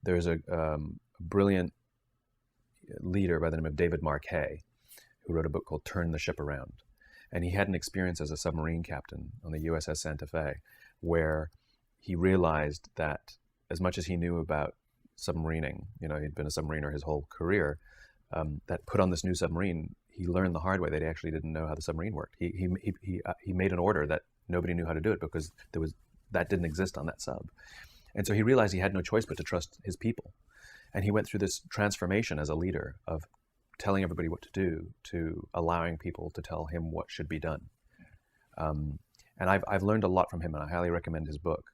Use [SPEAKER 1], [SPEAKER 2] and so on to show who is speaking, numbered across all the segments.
[SPEAKER 1] there's a brilliant leader by the name of David Marquet, who wrote a book called Turn the Ship Around. And he had an experience as a submarine captain on the USS Santa Fe, where he realized that as much as he knew about submarining, he'd been a submariner his whole career, that put on this new submarine, he learned the hard way that he actually didn't know how the submarine worked. He made an order that nobody knew how to do it because that didn't exist on that sub. And so he realized he had no choice but to trust his people. And he went through this transformation as a leader of telling everybody what to do to allowing people to tell him what should be done. And I've learned a lot from him, and I highly recommend his book.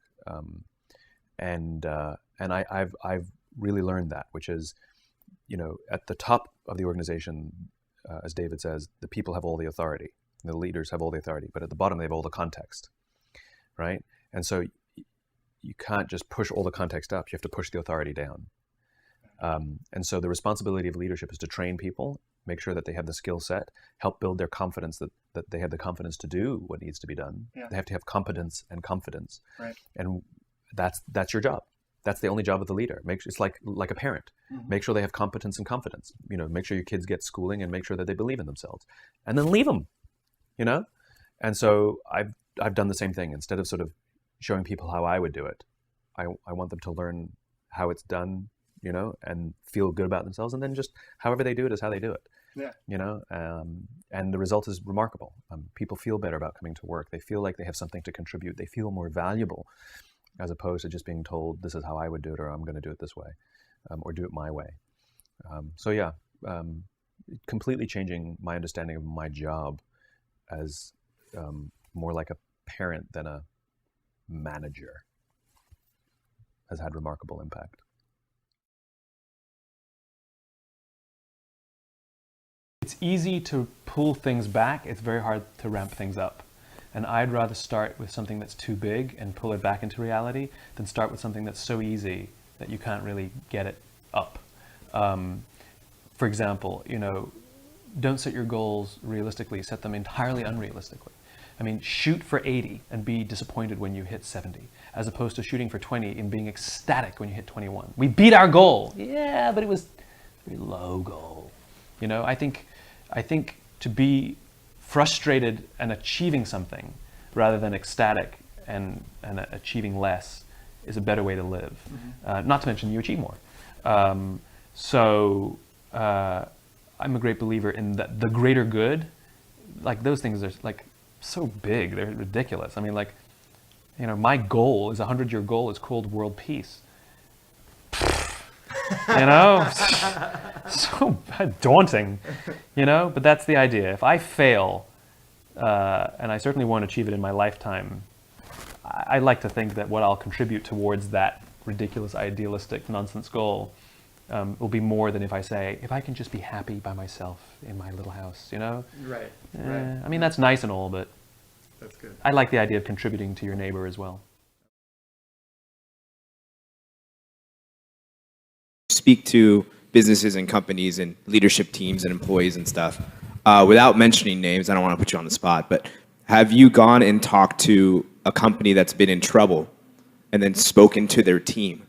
[SPEAKER 1] And I've really learned that, which is, at the top of the organization, as David says, the people have all the authority, the leaders have all the authority, but at the bottom they have all the context, right? And so you can't just push all the context up, you have to push the authority down. And so the responsibility of leadership is to train people, make sure that they have the skill set, help build their confidence that they have the confidence to do what needs to be done. Yeah. They have to have competence and confidence. Right. And that's your job. That's the only job of the leader. It's like a parent. Mm-hmm. Make sure they have competence and confidence. Make sure your kids get schooling and make sure that they believe in themselves. And then leave them, And so I've done the same thing. Instead of sort of showing people how I would do it, I want them to learn how it's done, and feel good about themselves, and then just however they do it is how they do it. Yeah. And the result is remarkable. People feel better about coming to work. They feel like they have something to contribute. They feel more valuable, as opposed to just being told, this is how I would do it, or I'm going to do it this way, or do it my way. Completely changing my understanding of my job as more like a parent than a manager has had remarkable impact.
[SPEAKER 2] It's easy to pull things back. It's very hard to ramp things up. And I'd rather start with something that's too big and pull it back into reality than start with something that's so easy that you can't really get it up. For example, don't set your goals realistically, set them entirely unrealistically. I mean, shoot for 80 and be disappointed when you hit 70, as opposed to shooting for 20 and being ecstatic when you hit 21. We beat our goal. Yeah, but it was a very low goal. I think to be frustrated and achieving something rather than ecstatic and achieving less is a better way to live. Mm-hmm. Not to mention you achieve more. So I'm a great believer in that the greater good, like those things are like so big, they're ridiculous. I mean, like, my goal is 100-year goal is called world peace. So daunting, but that's the idea. If I fail, and I certainly won't achieve it in my lifetime, I like to think that what I'll contribute towards that ridiculous, idealistic, nonsense goal will be more than if I can just be happy by myself in my little house,
[SPEAKER 3] Right.
[SPEAKER 2] I mean, that's nice and all, but
[SPEAKER 3] that's good.
[SPEAKER 2] I like the idea of contributing to your neighbor as well.
[SPEAKER 4] Speak to businesses and companies and leadership teams and employees and stuff. Without mentioning names, I don't want to put you on the spot, but have you gone and talked to a company that's been in trouble and then spoken to their team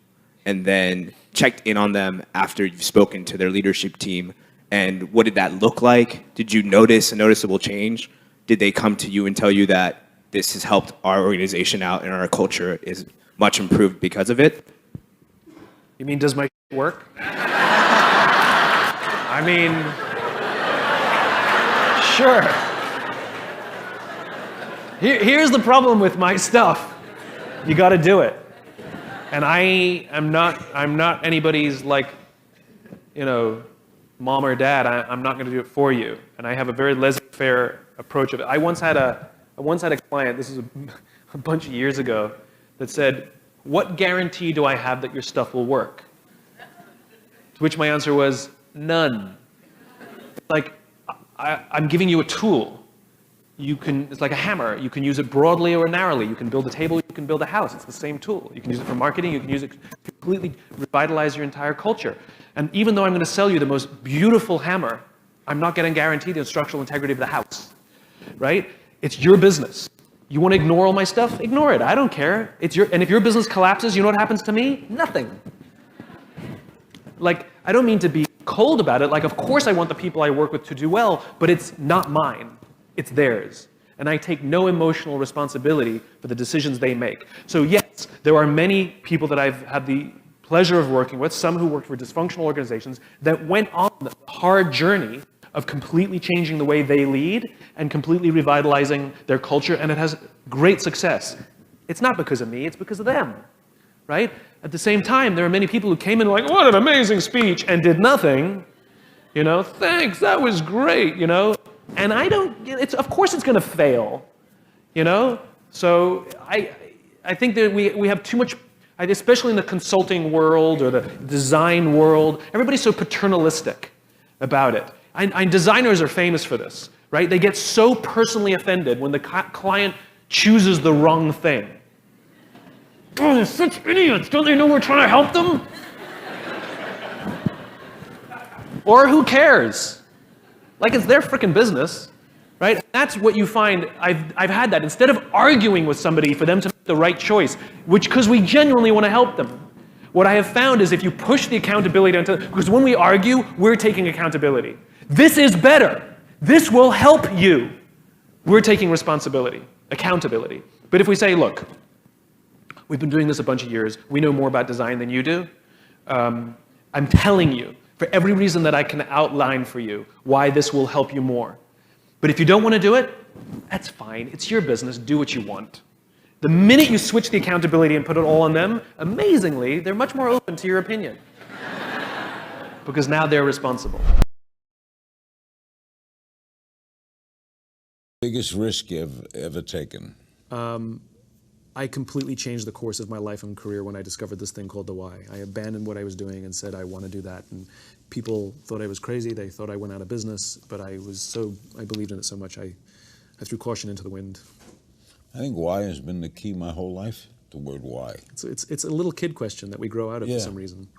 [SPEAKER 4] and then checked in on them after you've spoken to their leadership team? And what did that look like? Did you notice a noticeable change? Did they come to you and tell you that this has helped our organization out and our culture is much improved because of it?
[SPEAKER 2] You mean, does my work? I mean, sure. Here's the problem with my stuff. You got to do it. And I'm not anybody's mom or dad. I'm not going to do it for you. And I have a very laissez-faire approach of it. I once had a client, this is a bunch of years ago, that said, "What guarantee do I have that your stuff will work?" To which my answer was, none. I'm giving you a tool. It's like a hammer. You can use it broadly or narrowly. You can build a table, you can build a house. It's the same tool. You can use it for marketing, you can use it to completely revitalize your entire culture. And even though I'm going to sell you the most beautiful hammer, I'm not going to guarantee the structural integrity of the house, right? It's your business. You want to ignore all my stuff? Ignore it. I don't care. And if your business collapses, you know what happens to me? Nothing. like, I don't mean to be cold about it. Like, of course I want the people I work with to do well, but it's not mine. It's theirs. And I take no emotional responsibility for the decisions they make. So yes, there are many people that I've had the pleasure of working with, some who worked for dysfunctional organizations, that went on the hard journey of completely changing the way they lead and completely revitalizing their culture, and it has great success. It's not because of me, it's because of them, right? At the same time, there are many people who came in like, what an amazing speech, and did nothing. You know, thanks, that was great, you know? And I don't, of course it's gonna fail, you know? So I think that we have too much, especially in the consulting world or the design world, everybody's so paternalistic about it. And designers are famous for this, right? They get so personally offended when the client chooses the wrong thing. Oh, they're such idiots. Don't they know we're trying to help them? Or who cares? Like, it's their frickin' business, right? That's what you find. I've had that. Instead of arguing with somebody for them to make the right choice, because we genuinely want to help them, what I have found is if you push the accountability onto, because when we argue, we're taking accountability. This is better. This will help you. We're taking responsibility, accountability. But if we say, look, we've been doing this a bunch of years, we know more about design than you do, I'm telling you, for every reason that I can outline for you, why this will help you more. But if you don't want to do it, that's fine. It's your business. Do what you want. The minute you switch the accountability and put it all on them, amazingly, they're much more open to your opinion. Because now they're responsible.
[SPEAKER 3] Biggest risk you've ever taken?
[SPEAKER 1] I completely changed the course of my life and career when I discovered this thing called the why. I abandoned what I was doing and said I want to do that. And people thought I was crazy. They thought I went out of business. But I believed in it so much, I threw caution into the wind.
[SPEAKER 3] I think why has been the key my whole life, the word why.
[SPEAKER 1] It's a little kid question that we grow out of for some reason.